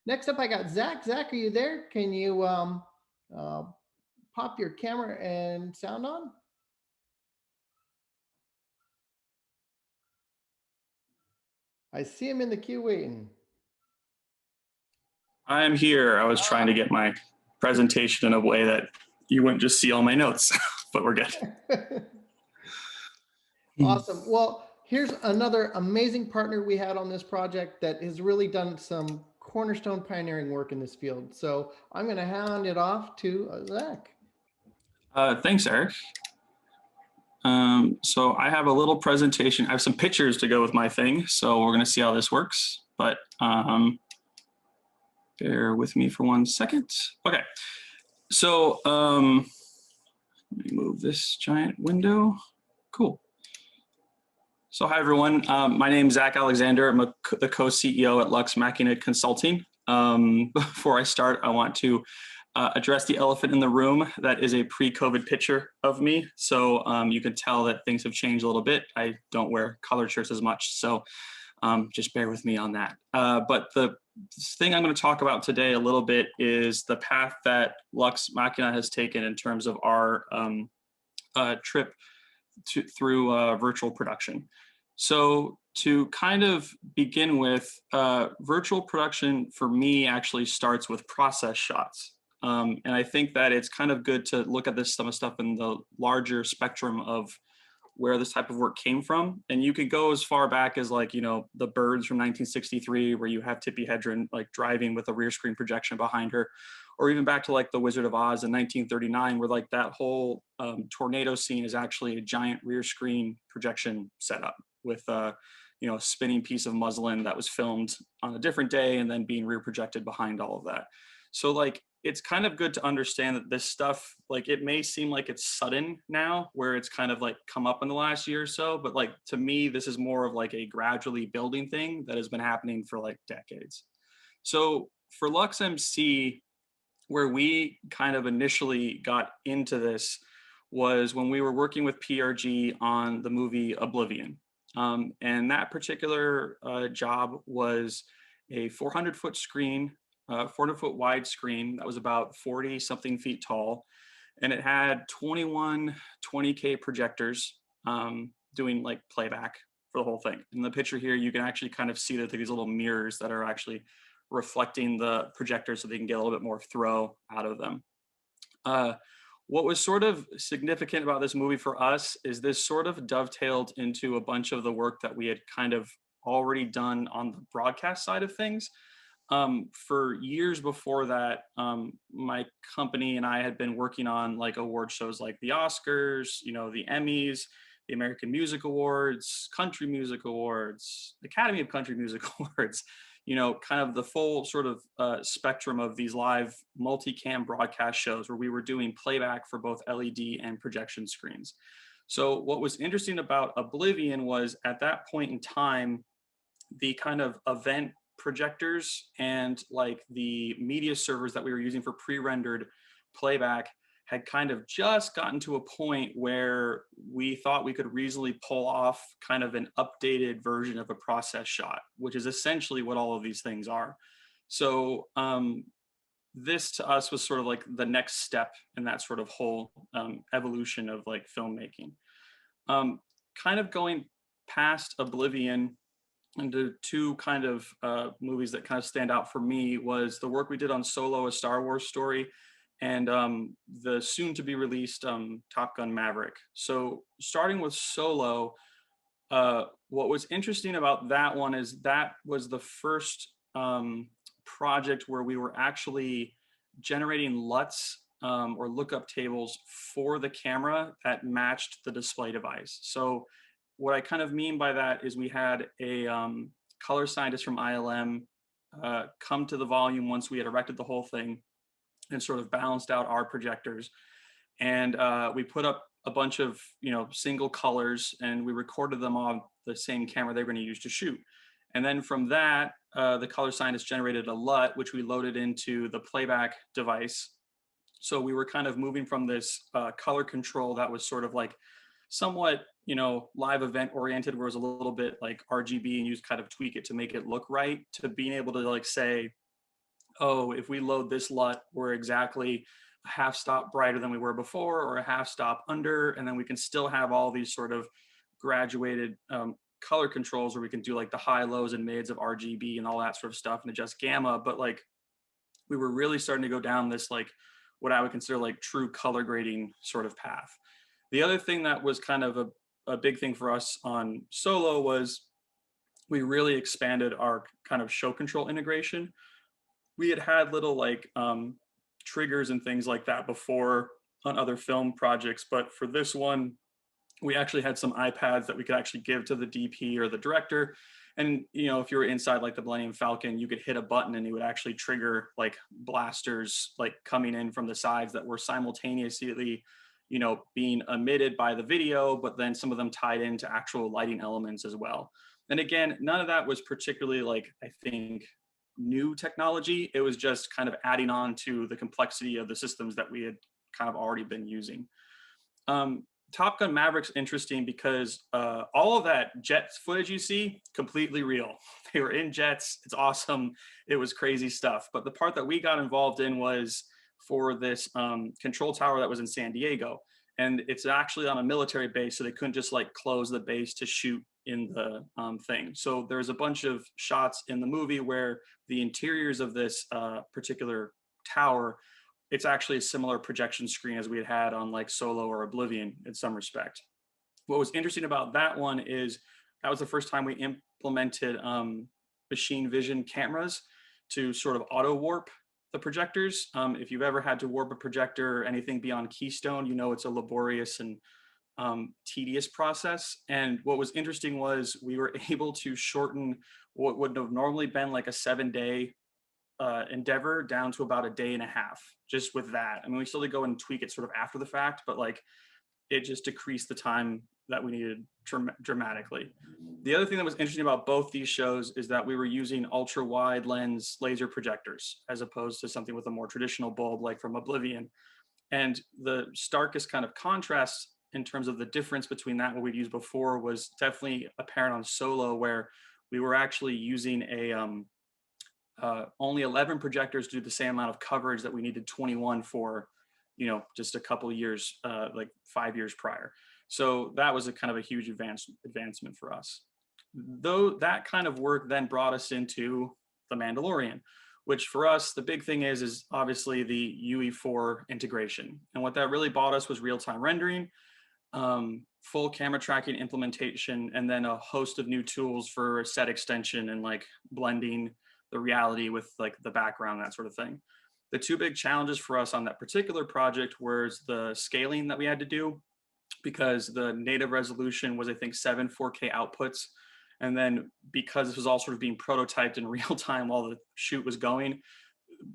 Next up, I got Zach. Zach, are you there? Can you uh, pop your camera and sound on? I see him in the queue waiting. I'm here. I was trying to get my presentation in a way that you wouldn't just see all my notes, but we're good. Awesome. Well, here's another amazing partner we had on this project that has really done some cornerstone pioneering work in this field. So I'm going to hand it off to Zach. Thanks, Eric. So I have a little presentation. I have some pictures to go with my thing, so we're going to see how this works. But bear with me for 1 second. Okay. So let me move this giant window. Cool. So hi, everyone. My name is Zach Alexander. I'm the co-CEO at Lux Machina Consulting. Before I start, I want to address the elephant in the room. That is a pre-COVID picture of me. So you can tell that things have changed a little bit. I don't wear collared shirts as much. So just bear with me on that. But the thing I'm going to talk about today a little bit is the path that Lux Machina has taken in terms of our trip through virtual production. So to kind of begin with, virtual production for me actually starts with process shots. And I think that it's kind of good to look at some stuff in the larger spectrum of where this type of work came from. And you could go as far back as like, the Birds from 1963, where you have Tippi Hedren like driving with a rear screen projection behind her, or even back to like The Wizard of Oz in 1939, where like that whole tornado scene is actually a giant rear screen projection setup with a spinning piece of muslin that was filmed on a different day and then being rear projected behind all of that. So like, it's kind of good to understand that this stuff, like it may seem like it's sudden now, where it's kind of like come up in the last year or so, but like to me, this is more of like a gradually building thing that has been happening for like decades. So for Lux MC, where we kind of initially got into this was when we were working with PRG on the movie Oblivion. And that particular job was a 400-foot screen, 400-foot wide screen that was about 40 something feet tall. And it had 21 20K projectors doing like playback for the whole thing. In the picture here, you can actually kind of see that these little mirrors that are actually reflecting the projector so they can get a little bit more throw out of them. What was sort of significant about this movie for us is this sort of dovetailed into a bunch of the work that we had kind of already done on the broadcast side of things. For years before that, my company and I had been working on like award shows like the Oscars, the Emmys, the American Music Awards, Country Music Awards, Academy of Country Music Awards, kind of the full sort of spectrum of these live multicam broadcast shows where we were doing playback for both LED and projection screens. So what was interesting about Oblivion was at that point in time, the kind of event projectors and like the media servers that we were using for pre-rendered playback had kind of just gotten to a point where we thought we could reasonably pull off kind of an updated version of a process shot, which is essentially what all of these things are. So this to us was sort of like the next step in that sort of whole evolution of like filmmaking. Kind of going past Oblivion into two kind of movies that kind of stand out for me was the work we did on Solo, A Star Wars Story, and the soon to be released Top Gun Maverick. So starting with Solo, what was interesting about that one is that was the first project where we were actually generating LUTs or lookup tables for the camera that matched the display device. So what I kind of mean by that is we had a color scientist from ILM come to the volume once we had erected the whole thing and sort of balanced out our projectors. And we put up a bunch of single colors and we recorded them on the same camera they were going to use to shoot. And then from that, the color scientist generated a LUT, which we loaded into the playback device. So we were kind of moving from this color control that was sort of like somewhat, live event oriented, where it was a little bit like RGB and you just kind of tweak it to make it look right, to being able to like say, oh, if we load this LUT, we're exactly a half stop brighter than we were before, or a half stop under, and then we can still have all these sort of graduated color controls where we can do like the high, lows, and mids of RGB and all that sort of stuff and adjust gamma. But like we were really starting to go down this like what I would consider like true color grading sort of path. The other thing that was kind of a big thing for us on Solo was we really expanded our kind of show control integration. We had little like triggers and things like that before on other film projects, but for this one, we actually had some iPads that we could actually give to the DP or the director. And you know, if you were inside like the Millennium Falcon, you could hit a button and it would actually trigger like blasters like coming in from the sides that were simultaneously, you know, being emitted by the video, but then some of them tied into actual lighting elements as well. And again, none of that was particularly like, I think, new technology. It was just kind of adding on to the complexity of the systems that we had kind of already been using. Top Gun Maverick's interesting because all of that jet footage you see, completely real. They were in jets. It's awesome. It was crazy stuff. But the part that we got involved in was for this control tower that was in San Diego. And it's actually on a military base, so they couldn't just like close the base to shoot in the thing. So there's a bunch of shots in the movie where the interiors of this particular tower, it's actually a similar projection screen as we had on like Solo or Oblivion in some respect. What was interesting about that one is that was the first time we implemented machine vision cameras to sort of auto warp the projectors. If you've ever had to warp a projector or anything beyond Keystone, you know it's a laborious and tedious process. And what was interesting was we were able to shorten what would have normally been like a 7-day endeavor down to about a day and a half just with that. I mean, we still did go and tweak it sort of after the fact, but like it just decreased the time that we needed dramatically. The other thing that was interesting about both these shows is that we were using ultra wide lens laser projectors as opposed to something with a more traditional bulb like from Oblivion. And the starkest kind of contrast in terms of the difference between that and what we'd used before was definitely apparent on Solo, where we were actually using a only 11 projectors to do the same amount of coverage that we needed 21 for, you know, just a couple of years, like 5 years prior. So that was a kind of a huge advancement for us. Though that kind of work then brought us into the Mandalorian, which for us, the big thing is obviously the UE4 integration. And what that really bought us was real-time rendering, full camera tracking implementation, and then a host of new tools for set extension and like blending the reality with like the background, that sort of thing. The two big challenges for us on that particular project was the scaling that we had to do, because the native resolution was, I think, 7 4K outputs. And then because this was all sort of being prototyped in real time while the shoot was going,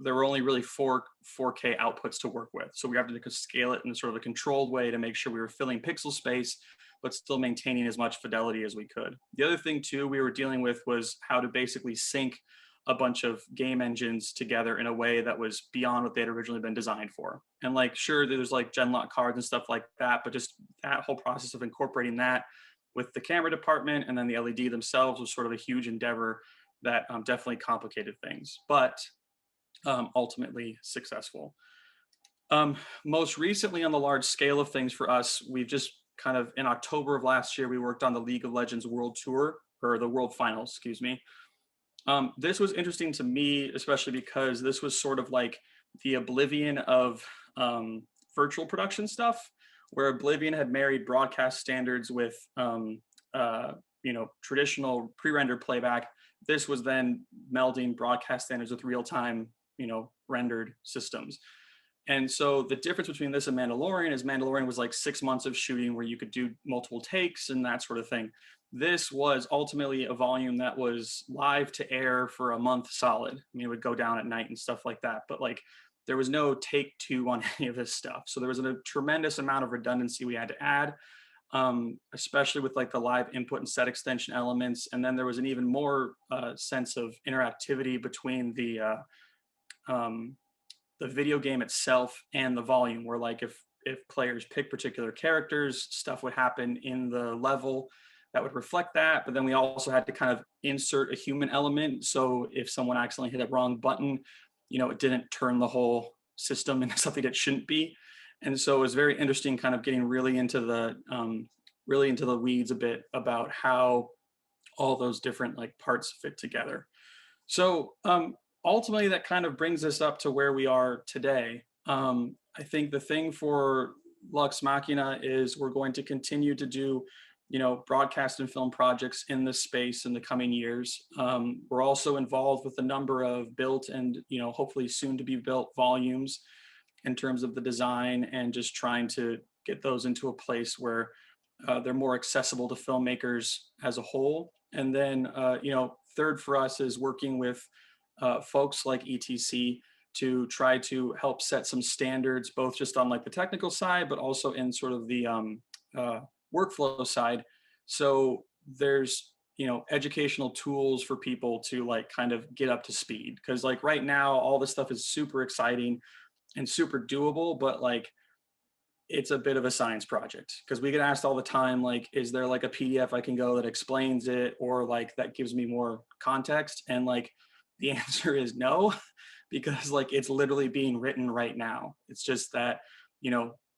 there were only really 4K outputs to work with. So we have to scale it in sort of a controlled way to make sure we were filling pixel space, but still maintaining as much fidelity as we could. The other thing too we were dealing with was how to basically sync a bunch of game engines together in a way that was beyond what they had originally been designed for. And like, sure, there's like genlock cards and stuff like that, but just that whole process of incorporating that with the camera department and then the LED themselves was sort of a huge endeavor that definitely complicated things, but ultimately successful. Most recently on the large scale of things for us, we've just kind of, in October of last year, we worked on the League of Legends World Tour, or the World Finals, excuse me. This was interesting to me, especially because this was sort of like the Oblivion of virtual production stuff, where Oblivion had married broadcast standards with you know, traditional pre-rendered playback. This was then melding broadcast standards with real-time, you know, rendered systems. And so the difference between this and Mandalorian is Mandalorian was like 6 months of shooting where you could do multiple takes and that sort of thing. This was ultimately a volume that was live to air for a month solid. I mean, it would go down at night and stuff like that, but like there was no take two on any of this stuff. So there was a tremendous amount of redundancy we had to add, especially with like the live input and set extension elements. And then there was an even more sense of interactivity between the video game itself and the volume, where like if players pick particular characters, stuff would happen in the level that would reflect that. But then we also had to kind of insert a human element. So if someone accidentally hit a wrong button, it didn't turn the whole system into something it shouldn't be. And so it was very interesting kind of getting really into the weeds a bit about how all those different like parts fit together. So ultimately, that kind of brings us up to where we are today. I think the thing for Lux Machina is we're going to continue to do, broadcast and film projects in this space in the coming years. We're also involved with a number of built and, hopefully soon to be built volumes in terms of the design and just trying to get those into a place where they're more accessible to filmmakers as a whole. And then, third for us is working with folks like ETC to try to help set some standards, both just on like the technical side, but also in sort of the workflow side. So there's, educational tools for people to like kind of get up to speed. Cause like right now, all this stuff is super exciting and super doable, but like it's a bit of a science project because we get asked all the time, like, is there like a PDF I can go that explains it or like that gives me more context? And like the answer is no, because like it's literally being written right now. It's just that,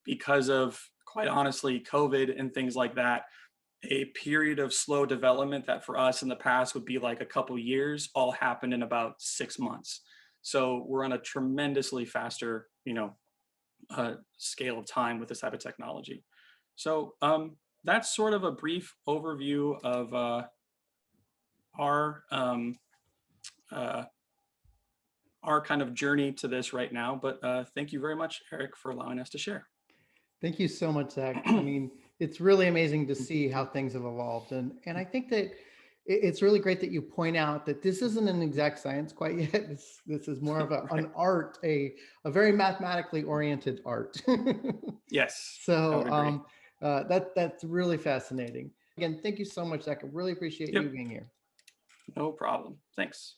because of quite honestly, COVID and things like that, a period of slow development that for us in the past would be like a couple years all happened in about 6 months. So we're on a tremendously faster, scale of time with this type of technology. So that's sort of a brief overview of our kind of journey to this right now. But thank you very much, Eric, for allowing us to share. Thank you so much, Zach. I mean, it's really amazing to see how things have evolved. And I think that it's really great that you point out that this isn't an exact science quite yet. This is more of an art, a very mathematically oriented art. Yes. So that's really fascinating. Again, thank you so much, Zach. I really appreciate you being here. No problem. Thanks.